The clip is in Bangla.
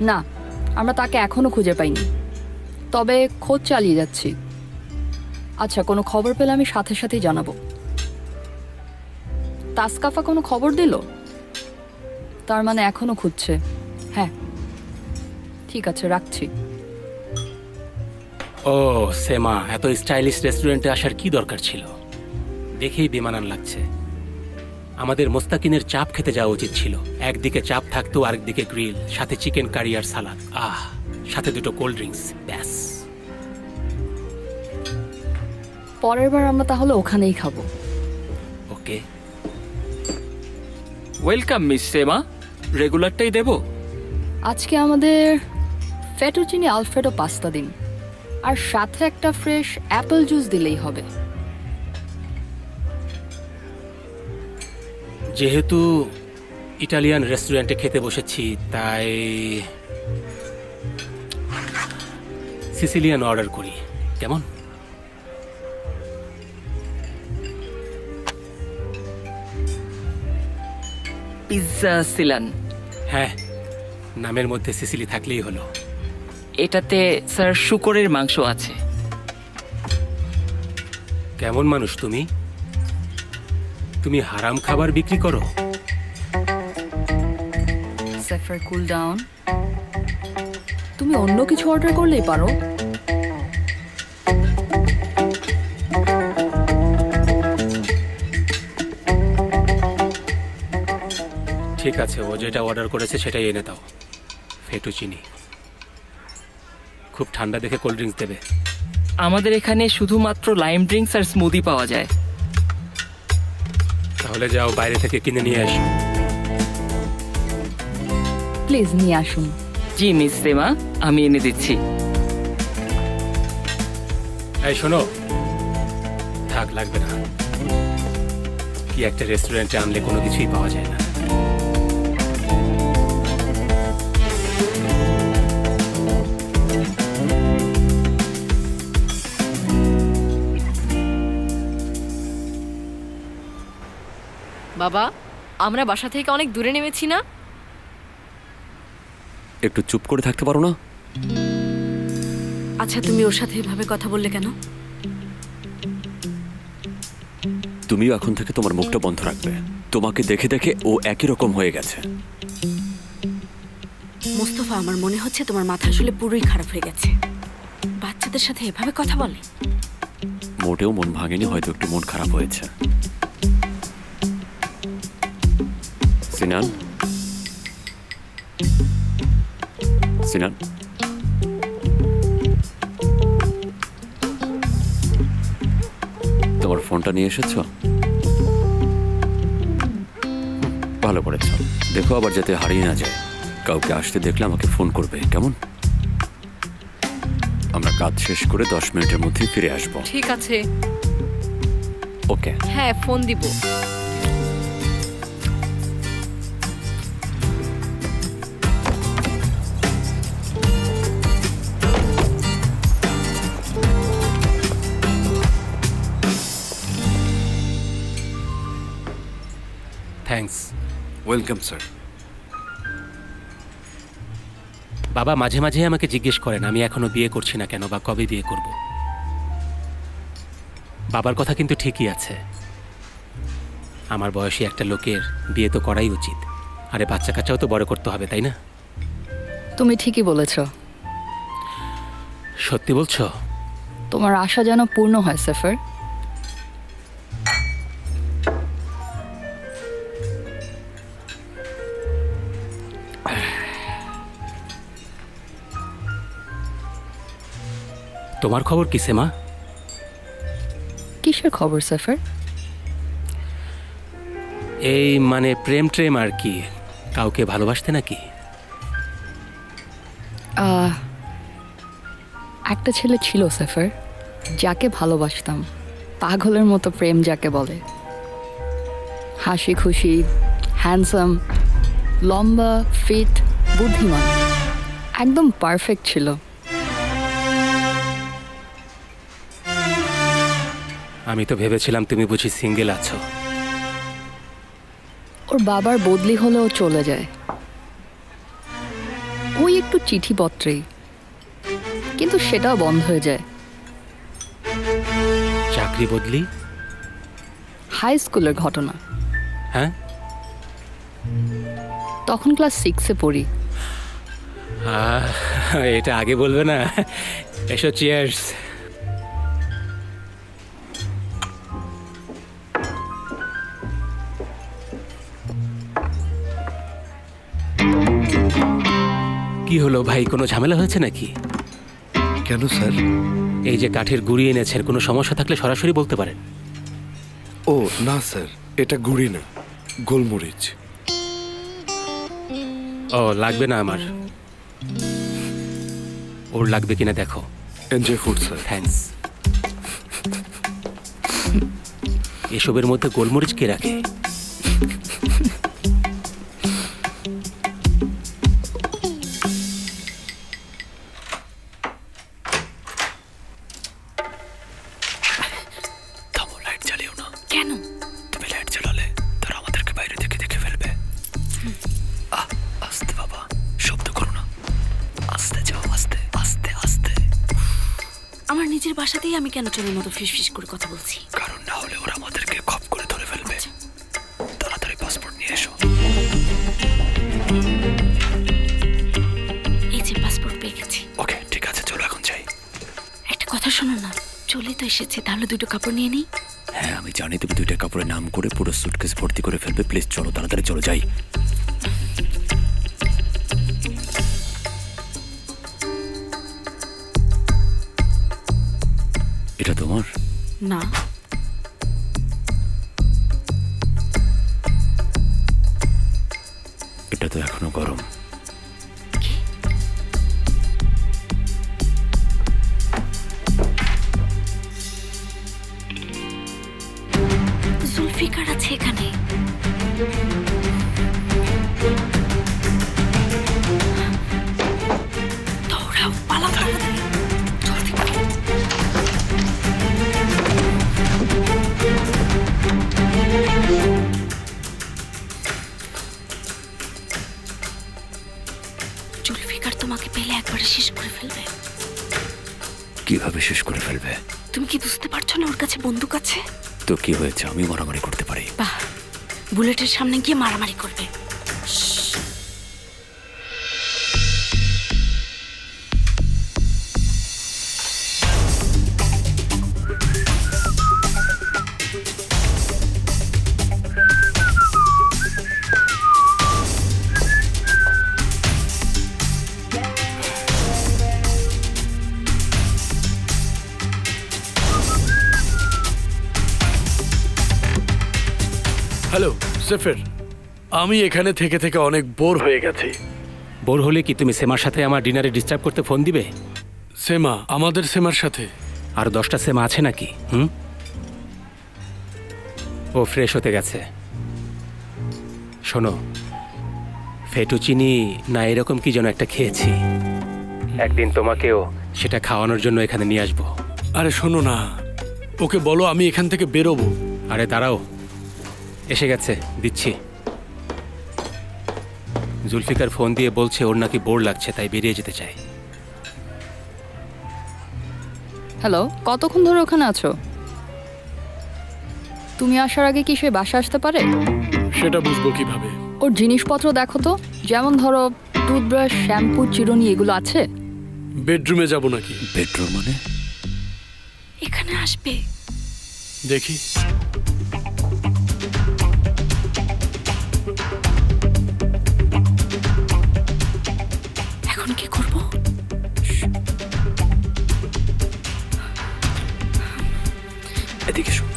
না, আমরা তাকে এখনো খুঁজে পাইনি, তবে খোঁজ চালিয়ে যাচ্ছি। আচ্ছা, কোনো খবর পেলে আমি সাথে সাথেই জানাবো। তাসকাফা কোনো খবর দিল? তার মানে এখনো খুঁজছে। হ্যাঁ, ঠিক আছে, রাখছি। ও সেমা, এত স্টাইলিশ রেস্টুরেন্টে আসার কি দরকার ছিল? দেখেই বেমানান লাগছে। আমাদের মোস্তাকিনের চাপ খেতে যাওয়া উচিত ছিল। একদিকে চাপ থাকতো, আরেকদিকে গ্রিল, সাথে চিকেন কারি আর সালাদ, সাথে দুটো কোল্ড ড্রিঙ্কস, ব্যাস। পরের বার আমরা তাহলে ওখানেই খাবো। ওকে। ওয়েলকাম মিস সেমা, রেগুলারটাই দেব। আজকে আমাদের ফেটুচিনি আলফ্রেডো পাস্তা দিন, আর সাথে একটা ফ্রেশ অ্যাপেল জুস দিলেই হবে। যেহেতু ইটালিয়ান রেস্টুরেন্টে খেতে বসেছি, তাই সিসিলিয়ান অর্ডার করি, কেমন? পিৎজা সিলান। হ্যাঁ, নামের মধ্যে সিসিলি থাকলেই হলো। এটাতে স্যার শুকরের মাংস আছে। কেমন মানুষ তুমি? তুমি হারাম খাবার বিক্রি করো? Safer, cool down. তুমি অন্য কিছু অর্ডার করলেই পারো। ঠিক আছে, ও যেটা অর্ডার করেছে সেটাই এনে দাও। ফেটুচিনি। খুব ঠান্ডা দেখে কোল্ড ড্রিঙ্কস দেবে। আমাদের এখানে শুধুমাত্র লাইম ড্রিঙ্কস আর স্মুদি পাওয়া যায়। তাহলে যাও, বাইরে থেকে কিনে নিয়ে আসো। প্লিজ নিয়ে আসুন। জি মিস সেমা, আমি এনে দিচ্ছি। এই শোনো, থাক, লাগবে না। কি একটা রেস্টুরেন্টে আনলে কোনো কিছুই পাওয়া যায় না। বাবা, আমরা বাসা থেকে অনেক দূরে নেমেছি না? একটু চুপ করে থাকতে পারো না? আচ্ছা, তুমি ওর সাথে এভাবে কথা বললে কেন? তুমিও এখন থেকে তোমার মুখটা বন্ধ রাখবে। তোমাকে দেখে দেখে ও একই রকম হয়ে গেছে। মোস্তফা, আমার মনে হচ্ছে তোমার মাথা আসলে পুরোই খারাপ হয়ে গেছে। বাচ্চাদের সাথে এভাবে কথা বলে? মোটেও মন ভাঙেনি, হয়তো একটু মন খারাপ হয়েছে। সিনান, সিনান, তোমার ফোনটা নিয়ে এসেছো? ভালো করেছ। দেখো আবার যাতে হারিয়ে না যায়। কাউকে আসতে দেখলে আমাকে ফোন করবে, কেমন? আমরা কাজ শেষ করে 10 মিনিটের মধ্যে ফিরে আসবো। ঠিক আছে। ওকে। হ্যাঁ, ফোন দিব। থ্যাঙ্কস। Welcome sir. বাবা মাঝে মাঝে আমাকে জিজ্ঞেস করেন আমি এখনো বিয়ে করছি না কেন, বা কবে বিয়ে করব। বাবার কথা কিন্তু ঠিকই আছে। আমার বয়সী একটা লোকের বিয়ে তো করাই উচিত। আরে বাচ্চা কাচ্চাও তো বড় করতে হবে, তাই না? তুমি ঠিকই বলেছ। সত্যি বলছো? তোমার আশা যেন পূর্ণ হয় সেফার। তোমার খবর কি সেমা? কিসের খবর সেফার? এই মানে প্রেম ট্রেম আর কি। কাউকে ভালোবাসতে নাকি? একটা ছেলে ছিল সেফার, যাকে ভালোবাসতাম। পাগলের মতো প্রেম যাকে বলে। হাসি খুশি, হ্যান্ডসাম, লম্বা, ফিট, বুদ্ধিমান, একদম পারফেক্ট ছিল। আমি তো ভেবেছিলাম তুমি বুঝি সিঙ্গেল আছো। ওর বাবার বদলি হলেও চলে যায়। ওই একটু চিঠিপত্রেই, কিন্তু সেটাও বন্ধ হয়ে যায়। চাকরি বদলি? হাই স্কুলের ঘটনা। হ্যাঁ, তখন ক্লাস 6-এ পড়ি। এটা আগে বলবে না? এসো, চিয়ার্স। কি হলো ভাই, কোনো ঝামেলা হয়েছে নাকি? কেন স্যার? এই যে কাঠের গুঁড়ি এনেছেন, কোনো সমস্যা থাকলে সরাসরি বলতে পারেন। ও না স্যার, এটা গুড়ি না, গোলমরিচ। ও লাগবে না আমার। ওর লাগবে কিনা দেখো। Enjoy food sir. থ্যাঙ্কস। এসবের মধ্যে গোলমরিচ কে রাখে? কেন? তুমি লাইট জ্বালালে তারা আমাদেরকে বাইরে থেকে দেখে ফেলবে। আস্তে বাবা, শব্দ করো না, আস্তে যাও, আস্তে আস্তে আস্তে। আমার নিজের বাসাতেই আমি কেন চোরের মতো ফিসফিস করে কথা বলছি? কারণ না হলে ওরা আমাদেরকে খপ করে ধরে ফেলবে। তাড়াতাড়ি পাসপোর্ট নিয়ে এসো। এই যে পাসপোর্ট পেয়ে গেছি। ওকে, ঠিক আছে, চলো এখন যাই। একটা কথা শোনো না, চলে তো এসেছি, তাহলে দুটো কাপড় নিয়ে নিই। হ্যাঁ, আমি জানি তুমি 2টা কাপড়ের নাম করে পুরো সুটকেস ভর্তি করে ফেলবে। প্লিজ চলো, তাড়াতাড়ি চলো, যাই। এটা তোমার? না, এটা তো এখনো গরম। জুলফিকার আছে এখানে। দৌড়াও, পালাও তাড়াতাড়ি, জলদি করো। জুলফিকার তোমাকে পেলে একবারে শেষ করে ফেলবে। কিভাবে শেষ করে ফেলবে? তুমি কি বুঝতে পারছো না ওর কাছে বন্দুক আছে? তো কি হয়েছে, আমি মারামারি করতে পারি। বাহ, বুলেটের সামনে গিয়ে মারামারি করবে। হ্যালো সেফের, আমি এখানে থেকে থেকে অনেক বোর হয়ে গেছি। বোর হলে কি তুমি সেমার সাথে আমার ডিনারে ডিস্টার্ব করতে ফোন দিবে? সেমা? আমাদের সেমার সাথে আর 10টা সেমা আছে নাকি? ও ফ্রেশ হতে গেছে। শোনো, ফেটুচিনি না এরকম কি যেন একটা খেয়েছি, একদিন তোমাকেও সেটা খাওয়ানোর জন্য এখানে নিয়ে আসবো। আরে শোনো না, ওকে বলো আমি এখান থেকে বেরোবো। আরে দাঁড়াও, এসে গেছে, দিচ্ছি। জুলফিকার ফোন দিয়ে বলছে ওর নাকি বোর লাগছে, তাই বেরিয়ে যেতে চায়। হ্যালো, কতক্ষণ ধরে ওখানে আছো? তুমি আসার আগে কি সে বাসা আসতে পারে? সেটা বুঝবো কিভাবে? ওর জিনিসপত্র দেখো তো, যেমন ধরো টুথব্রাশ, শ্যাম্পু, চিরুনি, এগুলো আছে? বেডরুমে যাব নাকি? বেডরুম মানে? এখানে আসবে। দেখি। এখন কি করবো? এদিকে শোন।